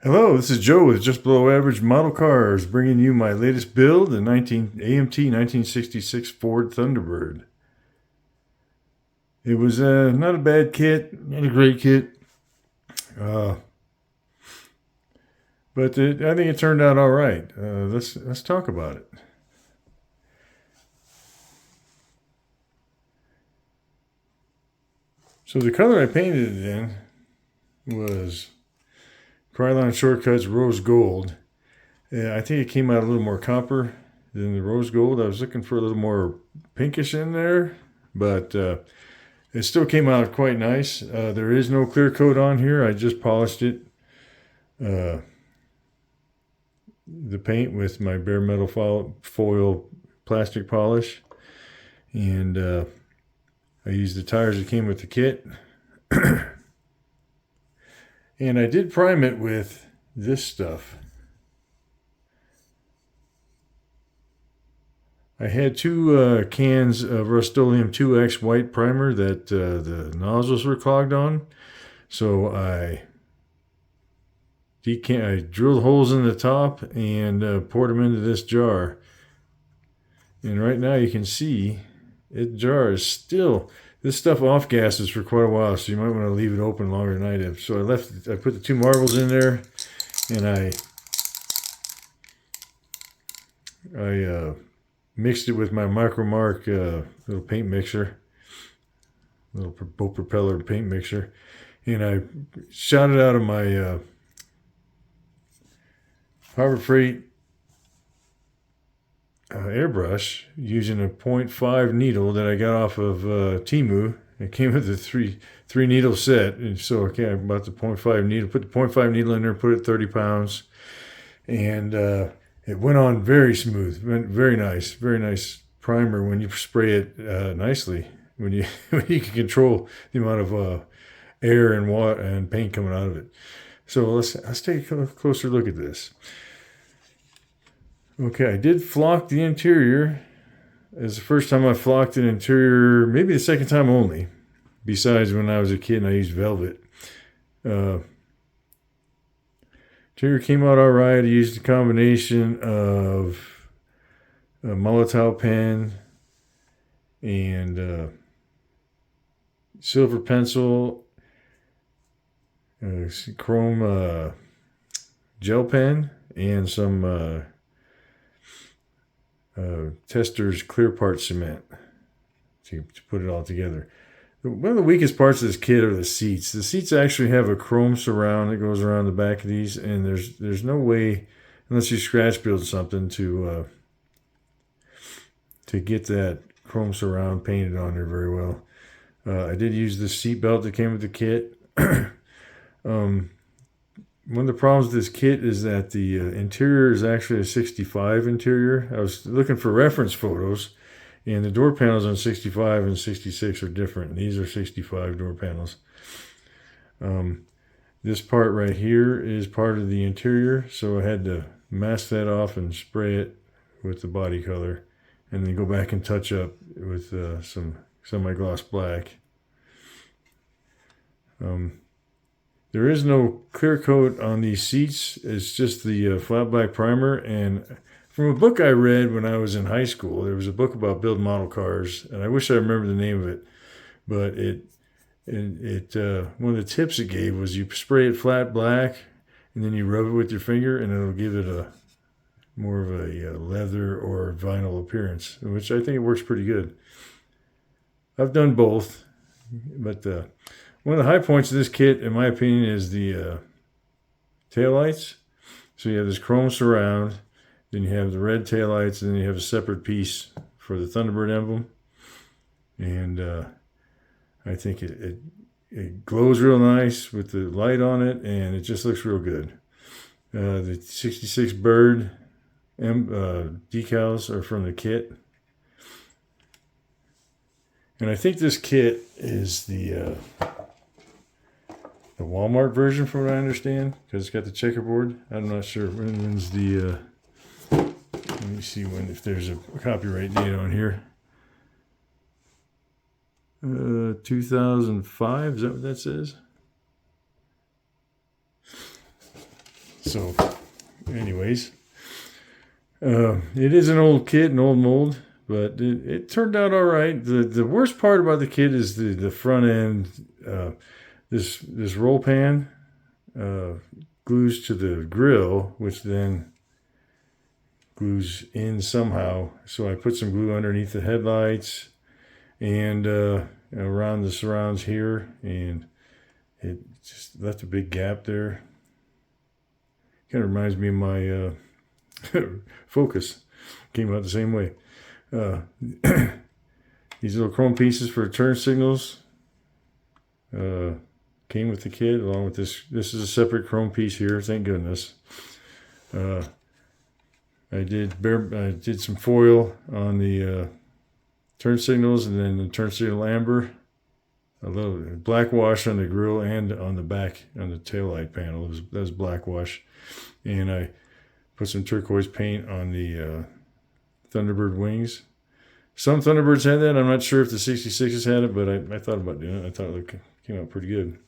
Hello, this is Joe with Just Below Average Model Cars, bringing you my latest build, the AMT 1966 Ford Thunderbird. It was not a bad kit, not a great kit, uh, but I think it turned out all right. Let's talk about it. So the color I painted it in was Krylon Shortcuts Rose Gold. I think it came out a little more copper than the rose gold. I was looking for a little more pinkish in there, but it still came out quite nice. There is no clear coat on here. I just polished it, the paint with my bare metal foil plastic polish, and I used the tires that came with the kit. And I did prime it with this stuff. I had two cans of Rust-Oleum 2X white primer that the nozzles were clogged on. So I drilled holes in the top and poured them into this jar. And right now you can see the jar is still, this stuff off gases for quite a while, so you might want to leave it open longer than I did. So I put the two marbles in there, and I mixed it with my Micromark little paint mixer, little boat propeller paint mixer, and I shot it out of my Harbor Freight airbrush using a 0.5 needle that I got off of Temu. It came with a three needle set, and so I bought the 0.5 needle, put the 0.5 needle in there, put it 30 pounds, and it went on very smooth, went very nice primer when you spray it nicely. When you can control the amount of air and water and paint coming out of it. So let's take a closer look at this. Okay, I did flock the interior. It's the first time I flocked an interior, maybe the second time only, besides when I was a kid and I used velvet. Interior came out all right. I used a combination of a Molotov pen and silver pencil, chrome gel pen, and some Tester's clear part cement to put it all together. One of the weakest parts of this kit are the seats. The seats actually have a chrome surround that goes around the back of these, and there's no way, unless you scratch build something, to get that chrome surround painted on there very well. I did use the seat belt that came with the kit. One of the problems with this kit is that the interior is actually a 65 interior. I was looking for reference photos, and the door panels on 65 and 66 are different. These are 65 door panels. This part right here is part of the interior, so I had to mask that off and spray it with the body color, and then go back and touch up with some semi-gloss black. There is no clear coat on these seats. It's just the flat black primer. And from a book I read when I was in high school, there was a book about build model cars, and I wish I remember the name of it. But one of the tips it gave was you spray it flat black, and then you rub it with your finger, and it'll give it a more of a leather or vinyl appearance, which I think it works pretty good. I've done both, but one of the high points of this kit, in my opinion, is the taillights. So you have this chrome surround, then you have the red taillights, and then you have a separate piece for the Thunderbird emblem. And I think it glows real nice with the light on it, and it just looks real good. The 66 Bird decals are from the kit. And I think this kit is the Walmart version, from what I understand, because it's got the checkerboard. I'm not sure when's the. Let me see if there's a copyright date on here. 2005. Is that what that says? So, anyways, it is an old kit, an old mold, but it turned out all right. The worst part about the kit is the front end. This roll pan glues to the grill, which then glues in somehow. So I put some glue underneath the headlights and around the surrounds here, and it just left a big gap there. Kind of reminds me of my Focus. Came out the same way. These little chrome pieces for turn signals came with the kit, along with this. This is a separate chrome piece here, thank goodness. I did some foil on the turn signals, and then the turn signal amber. A little black wash on the grill and on the back, on the taillight panel. That was black wash. And I put some turquoise paint on the Thunderbird wings. Some Thunderbirds had that. I'm not sure if the 66s had it, but I thought about doing it. I thought it came out pretty good.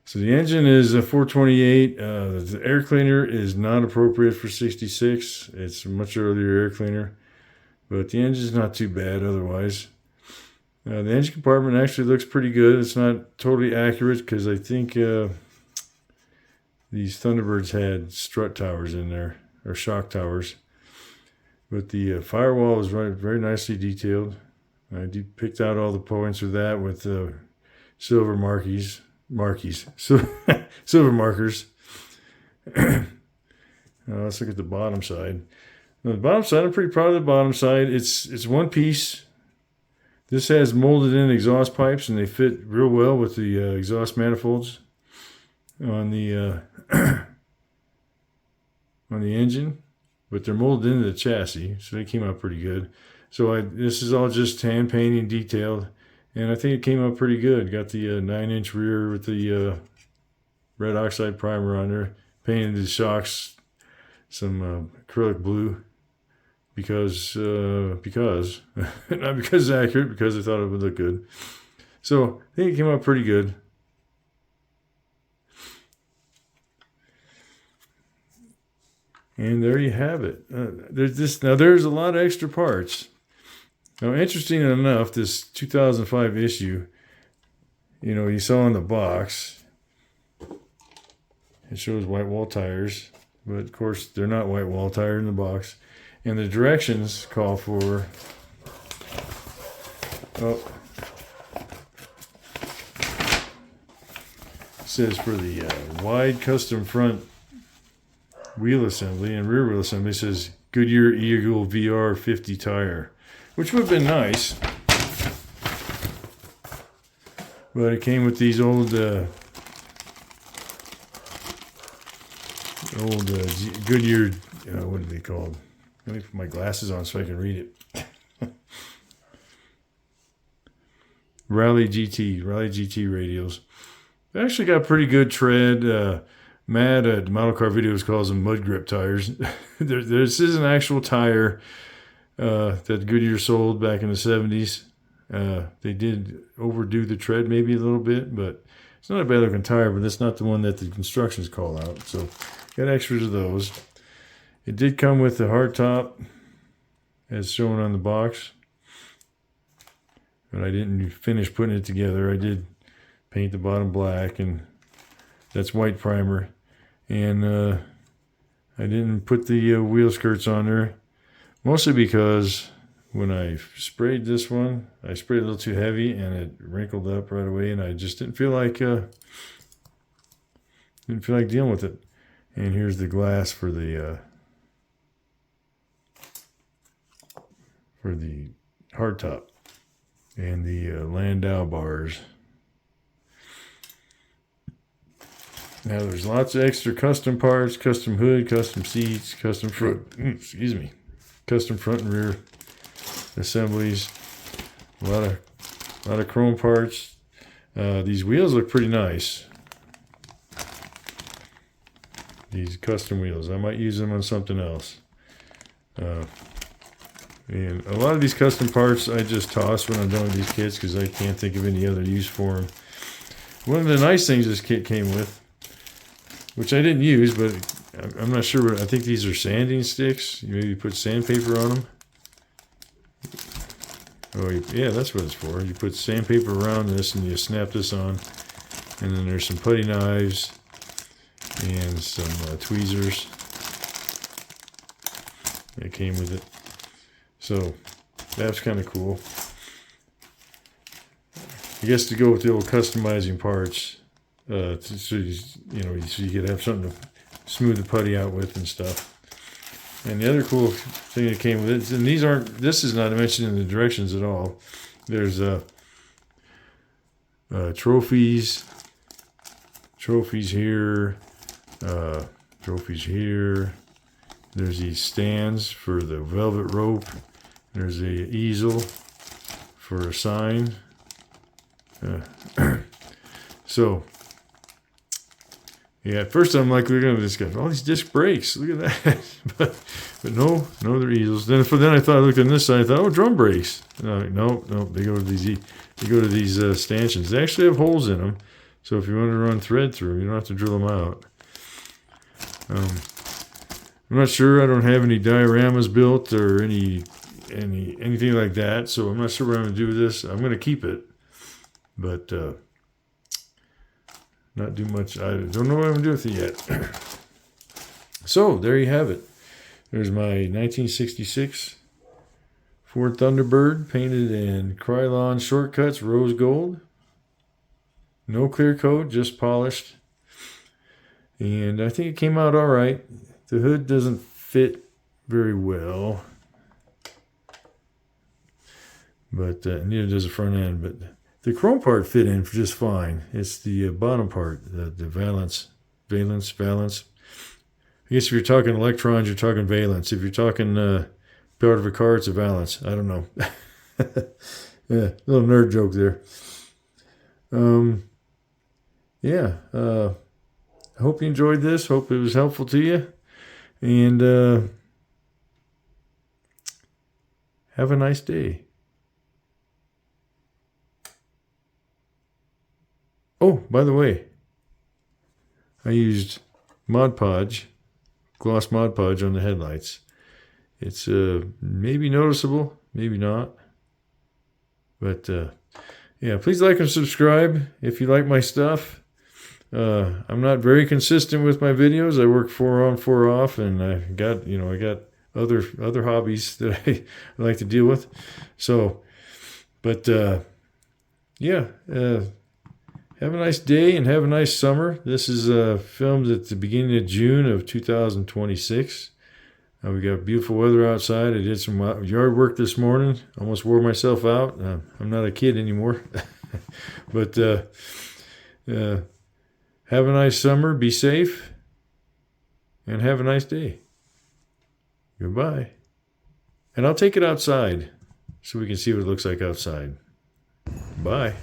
So the engine is a 428. The air cleaner is not appropriate for 66. It's a much earlier air cleaner, but the engine's not too bad otherwise. The engine compartment actually looks pretty good. It's not totally accurate because I think these Thunderbirds had strut towers in there, or shock towers. But the firewall is very nicely detailed. I picked out all the points of that with silver silver markers. Let's look at the bottom side. Now, the bottom side, I'm pretty proud of the bottom side. It's one piece. This has molded in exhaust pipes, and they fit real well with the exhaust manifolds on the on the engine, but they're molded into the chassis, so they came out pretty good. So this is all just hand painting detailed, and I think it came out pretty good. Got the 9-inch rear with the red oxide primer on there. Painted the shocks some acrylic blue because not because it's accurate, because I thought it would look good. So I think it came out pretty good. And there you have it. There's a lot of extra parts. Now, interesting enough, this 2005 issue, you saw in the box, it shows white wall tires, but of course they're not white wall tire in the box. And the directions call for, it says for the wide custom front wheel assembly and rear wheel assembly, it says Goodyear Eagle VR 50 tire, which would have been nice, but it came with these old Goodyear, what are they called? Let me put my glasses on so I can read it. Rally GT radials. They actually got pretty good tread. Matt at Model Car Videos calls them mud grip tires. This is an actual tire that Goodyear sold back in the 70s. They did overdo the tread maybe a little bit, but it's not a bad looking tire, but it's not the one that the constructions call out. So got extras of those. It did come with the hard top as shown on the box, but I didn't finish putting it together. I did paint the bottom black, and that's white primer, and I didn't put the wheel skirts on there, mostly because when I sprayed this one, I sprayed a little too heavy and it wrinkled up right away, and I just didn't feel like dealing with it. And here's the glass for the hardtop and the Landau bars. Now there's lots of extra custom parts, custom hood, custom seats, custom front, custom front and rear assemblies. A lot of chrome parts. These wheels look pretty nice. These custom wheels, I might use them on something else. And a lot of these custom parts I just toss when I'm done with these kits because I can't think of any other use for them. One of the nice things this kit came with which I didn't use, but I'm not sure. I think these are sanding sticks. You maybe put sandpaper on them. Oh, yeah, that's what it's for. You put sandpaper around this and you snap this on. And then there's some putty knives and some tweezers that came with it. So that's kind of cool. I guess to go with the old customizing parts, so you could have something to smooth the putty out with and stuff. And the other cool thing that came with it, and this is not mentioned in the directions at all. There's trophies here, trophies here. There's these stands for the velvet rope. There's a easel for a sign. So, yeah, at first I'm like looking at this guy, all these disc brakes, look at that. but no, they're easels. Then I thought, I looked on this side, I thought, oh, drum brakes. No, they go to these stanchions. They actually have holes in them, so if you want to run thread through them, you don't have to drill them out. I'm not sure. I don't have any dioramas built or anything like that, so I'm not sure what I'm going to do with this. I'm going to keep it, but not do much. I don't know what I'm going to do with it yet. So there you have it. There's my 1966 Ford Thunderbird, painted in Krylon Shortcuts rose gold. No clear coat, just polished. And I think it came out all right. The hood doesn't fit very well, but neither does the front end. But the chrome part fit in just fine. It's the bottom part, the valence. I guess if you're talking electrons, you're talking valence. If you're talking part of a car, it's a valence. I don't know. Yeah, little nerd joke there. Yeah. I hope you enjoyed this. Hope it was helpful to you. And have a nice day. Oh, by the way, I used Mod Podge, gloss Mod Podge on the headlights. It's maybe noticeable, maybe not. But yeah, please like and subscribe if you like my stuff. I'm not very consistent with my videos. I work 4 on, 4 off, and I got other hobbies that I like to deal with. So, but yeah, have a nice day and have a nice summer. This is filmed at the beginning of June of 2026. We got beautiful weather outside. I did some yard work this morning. Almost wore myself out. I'm not a kid anymore. But have a nice summer, be safe, and have a nice day. Goodbye. And I'll take it outside so we can see what it looks like outside. Bye.